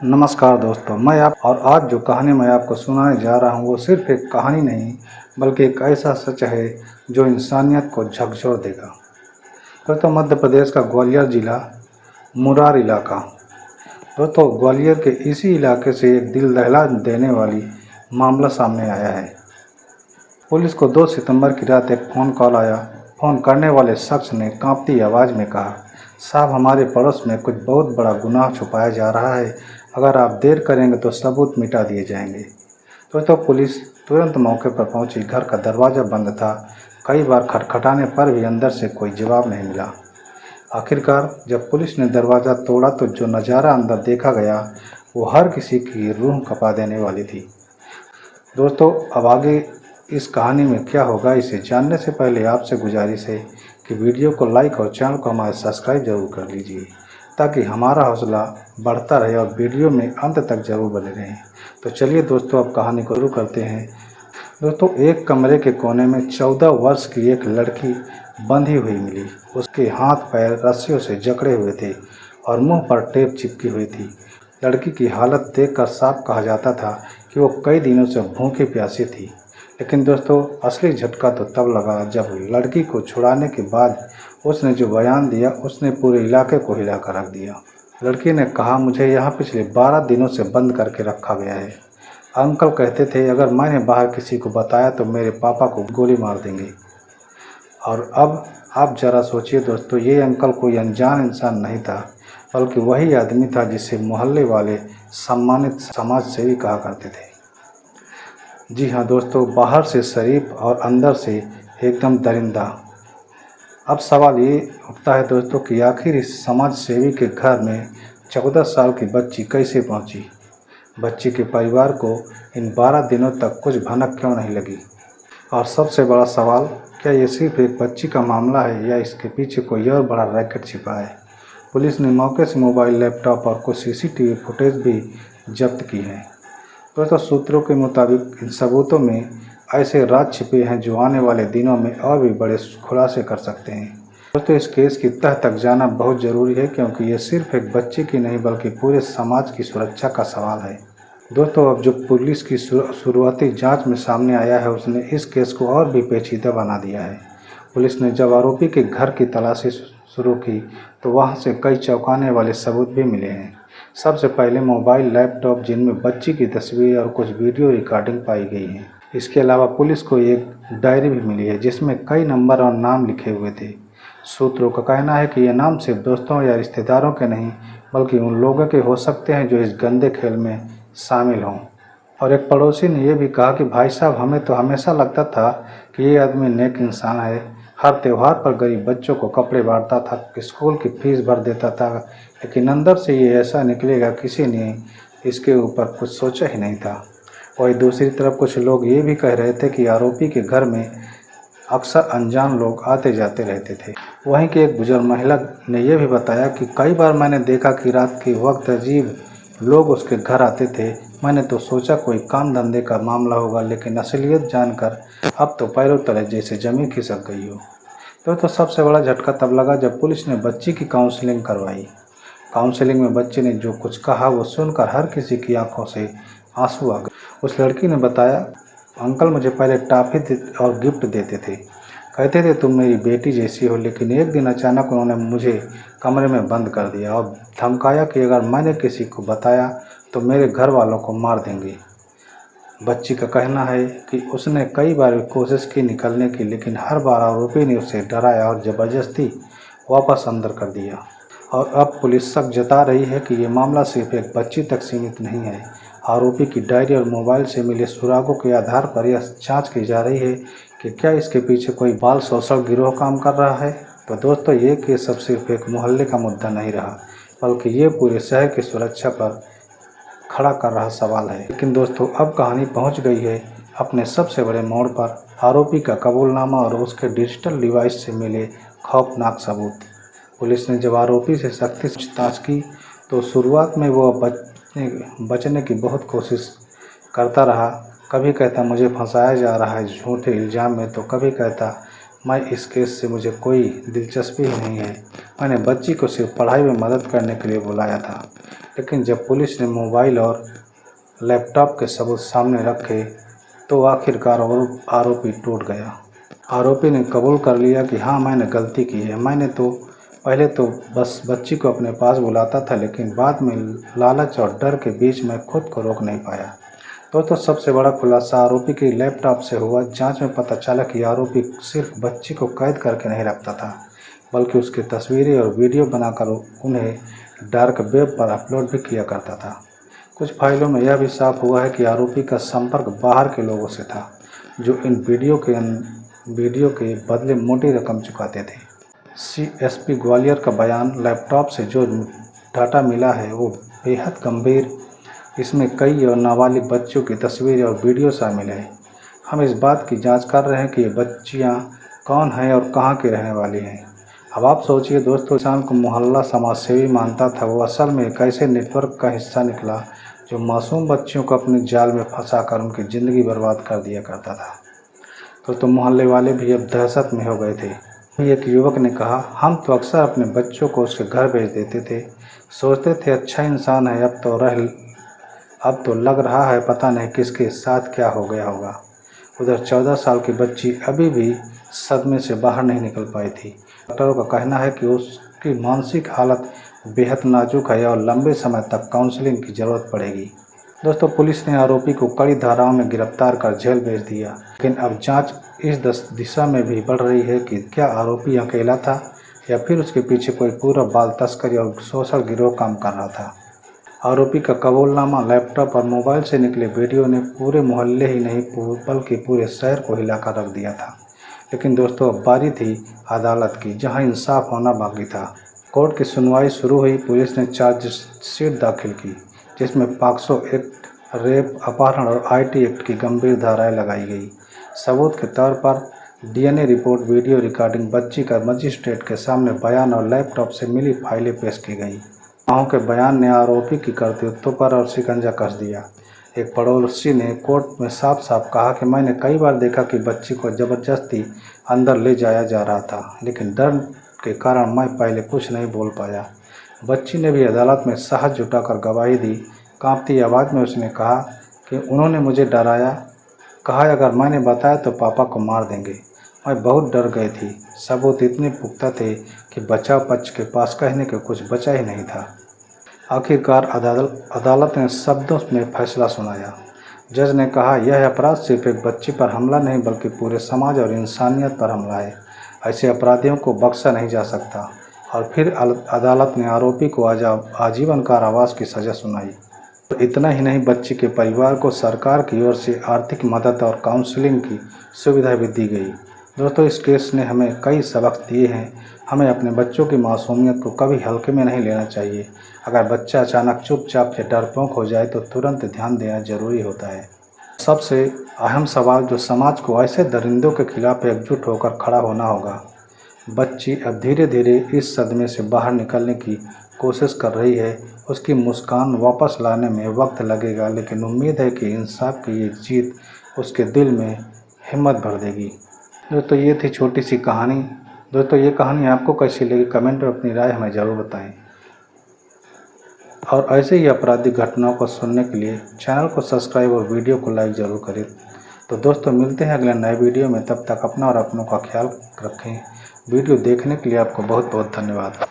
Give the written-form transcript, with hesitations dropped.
नमस्कार दोस्तों, मैं आप और आज जो कहानी मैं आपको सुनाने जा रहा हूँ वो सिर्फ एक कहानी नहीं बल्कि एक ऐसा सच है जो इंसानियत को झकझोर देगा। दोस्तों, मध्य प्रदेश का ग्वालियर जिला, मुरार इलाका। दोस्तों, ग्वालियर के इसी इलाके से एक दिल दहला देने वाली मामला सामने आया है। पुलिस को 2 सितंबर की रात एक फ़ोन कॉल आया। फ़ोन करने वाले शख्स ने कांपती आवाज़ में कहा, साहब, हमारे पड़ोस में कुछ बहुत बड़ा गुनाह छुपाया जा रहा है। अगर आप देर करेंगे तो सबूत मिटा दिए जाएंगे। तो पुलिस तुरंत मौके पर पहुंची। घर का दरवाज़ा बंद था। कई बार खटखटाने पर भी अंदर से कोई जवाब नहीं मिला। आखिरकार जब पुलिस ने दरवाज़ा तोड़ा तो जो नज़ारा अंदर देखा गया वो हर किसी की रूह कँपा देने वाली थी। दोस्तों, अब आगे इस कहानी में क्या होगा इसे जानने से पहले आपसे गुजारिश है कि वीडियो को लाइक और चैनल को हमारे सब्सक्राइब जरूर कर लीजिए ताकि हमारा हौसला बढ़ता रहे और वीडियो में अंत तक जरूर बने रहें। तो चलिए दोस्तों, अब कहानी को शुरू करते हैं। दोस्तों, एक कमरे के कोने में 14 वर्ष की एक लड़की बंधी हुई मिली। उसके हाथ पैर रस्सियों से जकड़े हुए थे और मुंह पर टेप चिपकी हुई थी। लड़की की हालत देखकर साफ कहा जाता था कि वो कई दिनों से भूखी प्यासी थी। लेकिन दोस्तों, असली झटका तो तब लगा जब लड़की को छुड़ाने के बाद उसने जो बयान दिया उसने पूरे इलाके को हिला कर रख दिया। लड़की ने कहा, मुझे यहाँ पिछले 12 दिनों से बंद करके रखा गया है। अंकल कहते थे अगर मैंने बाहर किसी को बताया तो मेरे पापा को गोली मार देंगे। और अब आप ज़रा सोचिए दोस्तों, ये अंकल कोई अनजान इंसान नहीं था बल्कि वही आदमी था जिसे मोहल्ले वाले सम्मानित समाज सेवी कहा करते थे। जी हाँ दोस्तों, बाहर से शरीफ और अंदर से एकदम दरिंदा। अब सवाल ये उठता है दोस्तों कि आखिर इस समाज सेवी के घर में 14 साल की बच्ची कैसे पहुंची। बच्ची के परिवार को इन 12 दिनों तक कुछ भनक क्यों नहीं लगी। और सबसे बड़ा सवाल, क्या ये सिर्फ एक बच्ची का मामला है या इसके पीछे कोई और बड़ा रैकेट छिपा है। पुलिस ने मौके से मोबाइल, लैपटॉप और कुछ सीसीटीवी फुटेज भी जब्त की है। दोस्तों, सूत्रों के मुताबिक इन सबूतों में ऐसे राज छिपे हैं जो आने वाले दिनों में और भी बड़े खुलासे कर सकते हैं। दोस्तों, इस केस की तह तक जाना बहुत ज़रूरी है क्योंकि ये सिर्फ एक बच्चे की नहीं बल्कि पूरे समाज की सुरक्षा का सवाल है। दोस्तों, अब जो पुलिस की शुरुआती जांच में सामने आया है उसने इस केस को और भी पेचीदा बना दिया है। पुलिस ने जब आरोपी के घर की तलाशी शुरू की तो वहां से कई चौंकाने वाले सबूत भी मिले हैं। सबसे पहले मोबाइल, लैपटॉप जिनमें बच्ची की तस्वीर और कुछ वीडियो रिकॉर्डिंग पाई गई है। इसके अलावा पुलिस को एक डायरी भी मिली है जिसमें कई नंबर और नाम लिखे हुए थे। सूत्रों का कहना है कि ये नाम सिर्फ दोस्तों या रिश्तेदारों के नहीं बल्कि उन लोगों के हो सकते हैं जो इस गंदे खेल में शामिल हों। और एक पड़ोसी ने यह भी कहा कि भाई साहब, हमें तो हमेशा लगता था कि ये आदमी नेक इंसान है। हर त्यौहार पर गरीब बच्चों को कपड़े बांटता था, स्कूल की फीस भर देता था, लेकिन अंदर से ये ऐसा निकलेगा किसी ने इसके ऊपर कुछ सोचा ही नहीं था। वहीं दूसरी तरफ कुछ लोग ये भी कह रहे थे कि आरोपी के घर में अक्सर अनजान लोग आते जाते रहते थे। वहीं की एक बुजुर्ग महिला ने यह भी बताया कि कई बार मैंने देखा कि रात के वक्त अजीब लोग उसके घर आते थे। मैंने तो सोचा कोई काम धंधे का मामला होगा, लेकिन असलियत जानकर अब तो पैरों तले जैसे जमीन खिसक गई हो। तो सबसे बड़ा झटका तब लगा जब पुलिस ने बच्ची की काउंसलिंग करवाई। काउंसलिंग में बच्चे ने जो कुछ कहा वो सुनकर हर किसी की आंखों से आंसू आ गए। उस लड़की ने बताया, अंकल मुझे पहले टॉफ़ी और गिफ्ट देते थे, कहते थे तुम मेरी बेटी जैसी हो, लेकिन एक दिन अचानक उन्होंने मुझे कमरे में बंद कर दिया और धमकाया कि अगर मैंने किसी को बताया तो मेरे घर वालों को मार देंगे। बच्ची का कहना है कि उसने कई बार कोशिश की निकलने की, लेकिन हर बार आरोपी ने उसे डराया और ज़बरदस्ती वापस अंदर कर दिया। और अब पुलिस शक जता रही है कि ये मामला सिर्फ एक बच्ची तक सीमित नहीं है। आरोपी की डायरी और मोबाइल से मिले सुरागों के आधार पर यह जांच की जा रही है कि क्या इसके पीछे कोई बाल शोषण गिरोह काम कर रहा है। तो दोस्तों, ये केस अब सिर्फ एक मोहल्ले का मुद्दा नहीं रहा बल्कि ये पूरे शहर की सुरक्षा पर खड़ा कर रहा सवाल है। लेकिन दोस्तों, अब कहानी पहुंच गई है अपने सबसे बड़े मोड़ पर। आरोपी का कबूलनामा और उसके डिजिटल डिवाइस से मिले खौफनाक सबूत। पुलिस ने जब आरोपी से सख्ती से पूछताछ की तो शुरुआत में वो बचने की बहुत कोशिश करता रहा। कभी कहता मुझे फंसाया जा रहा है झूठे इल्ज़ाम में, तो कभी कहता मैं इस केस से मुझे कोई दिलचस्पी ही नहीं है। मैंने बच्ची को सिर्फ पढ़ाई में मदद करने के लिए बुलाया था। लेकिन जब पुलिस ने मोबाइल और लैपटॉप के सबूत सामने रखे तो आखिरकार आरोपी टूट गया। आरोपी ने कबूल कर लिया कि हाँ, मैंने गलती की है। मैंने तो पहले तो बस बच्ची को अपने पास बुलाता था, लेकिन बाद में लालच और डर के बीच मैं खुद को रोक नहीं पाया। दोस्तों, सबसे बड़ा खुलासा आरोपी के लैपटॉप से हुआ। जांच में पता चला कि आरोपी सिर्फ बच्ची को कैद करके नहीं रखता था, बल्कि उसकी तस्वीरें और वीडियो बनाकर उन्हें डार्क वेब पर अपलोड भी किया करता था। कुछ फाइलों में यह भी साफ हुआ है कि आरोपी का संपर्क बाहर के लोगों से था, जो इन वीडियो के बदले मोटी रकम चुकाते थे। सीएसपी ग्वालियर का बयान, लैपटॉप से जो डाटा मिला है वो बेहद गंभीर। इसमें कई और नाबालिग बच्चों की तस्वीरें और वीडियो शामिल है। हम इस बात की जांच कर रहे हैं कि ये बच्चियां कौन हैं और कहां की रहने वाली हैं। अब आप सोचिए दोस्तों, इंसान को मोहल्ला समाजसेवी मानता था, वो असल में एक ऐसे नेटवर्क का हिस्सा निकला जो मासूम बच्चियों को अपने जाल में फंसाकर उनकी ज़िंदगी बर्बाद कर दिया करता था। तो मोहल्ले वाले भी अब दहशत में हो गए थे। एक युवक ने कहा, हम तो अक्सर अपने बच्चों को उसके घर भेज देते थे, सोचते थे अच्छा इंसान है, अब तो लग रहा है पता नहीं किसके साथ क्या हो गया होगा। उधर 14 साल की बच्ची अभी भी सदमे से बाहर नहीं निकल पाई थी। डॉक्टरों का कहना है कि उसकी मानसिक हालत बेहद नाजुक है और लंबे समय तक काउंसलिंग की ज़रूरत पड़ेगी। दोस्तों, पुलिस ने आरोपी को कड़ी धाराओं में गिरफ्तार कर जेल भेज दिया, लेकिन अब जांच इस दिशा में भी बढ़ रही है कि क्या आरोपी अकेला था या फिर उसके पीछे कोई पूरा बाल तस्करी और सोशल गिरोह काम कर रहा था। आरोपी का कबूलनामा, लैपटॉप और मोबाइल से निकले वीडियो ने पूरे मोहल्ले ही नहीं बल्कि पूरे शहर को हिलाकर रख दिया था। लेकिन दोस्तों, अब बारी थी अदालत की, जहां इंसाफ होना बाकी था। कोर्ट की सुनवाई शुरू हुई। पुलिस ने चार्जशीट दाखिल की, जिसमें पॉक्सो एक्ट, रेप, अपहरण और आईटी एक्ट की गंभीर धाराएं लगाई गई। सबूत के तौर पर डीएनए रिपोर्ट, वीडियो रिकॉर्डिंग, बच्ची का मजिस्ट्रेट के सामने बयान और लैपटॉप से मिली फाइलें पेश की गई। गवाहों के बयान ने आरोपी की करतूतों पर और शिकंजा कस दिया। एक पड़ोसी ने कोर्ट में साफ साफ कहा कि मैंने कई बार देखा कि बच्ची को जबरदस्ती अंदर ले जाया जा रहा था, लेकिन डर के कारण मैं पहले कुछ नहीं बोल पाया। बच्ची ने भी अदालत में साहस जुटाकर गवाही दी। कांपती आवाज़ में उसने कहा कि उन्होंने मुझे डराया, कहा अगर मैंने बताया तो पापा को मार देंगे। मैं बहुत डर गई थी। सबूत इतने पुख्ता थे कि बचाव पक्ष के पास कहने के कुछ बचा ही नहीं था। आखिरकार अदालत ने शब्दों में फैसला सुनाया। जज ने कहा, यह अपराध सिर्फ एक बच्ची पर हमला नहीं बल्कि पूरे समाज और इंसानियत पर हमला है। ऐसे अपराधियों को बख्शा नहीं जा सकता। और फिर अदालत ने आरोपी को आजीवन कारावास की सज़ा सुनाई। तो इतना ही नहीं, बच्ची के परिवार को सरकार की ओर से आर्थिक मदद और काउंसलिंग की सुविधा भी दी गई। दोस्तों, इस केस ने हमें कई सबक दिए हैं। हमें अपने बच्चों की मासूमियत को कभी हल्के में नहीं लेना चाहिए। अगर बच्चा अचानक चुपचाप या डरपोक हो जाए तो तुरंत ध्यान देना जरूरी होता है। सबसे अहम सवाल जो समाज को ऐसे दरिंदों के खिलाफ एकजुट होकर खड़ा होना होगा। बच्ची अब धीरे धीरे इस सदमे से बाहर निकलने की कोशिश कर रही है। उसकी मुस्कान वापस लाने में वक्त लगेगा, लेकिन उम्मीद है कि इंसाफ की ये जीत उसके दिल में हिम्मत भर देगी। दोस्तों, ये थी छोटी सी कहानी। दोस्तों, ये कहानी आपको कैसी लगी कमेंट में अपनी राय हमें ज़रूर बताएं। और ऐसे ही आपराधिक घटनाओं को सुनने के लिए चैनल को सब्सक्राइब और वीडियो को लाइक ज़रूर करें। तो दोस्तों, मिलते हैं अगले नए वीडियो में। तब तक अपना और अपनों का ख्याल रखें। वीडियो देखने के लिए आपको बहुत बहुत धन्यवाद।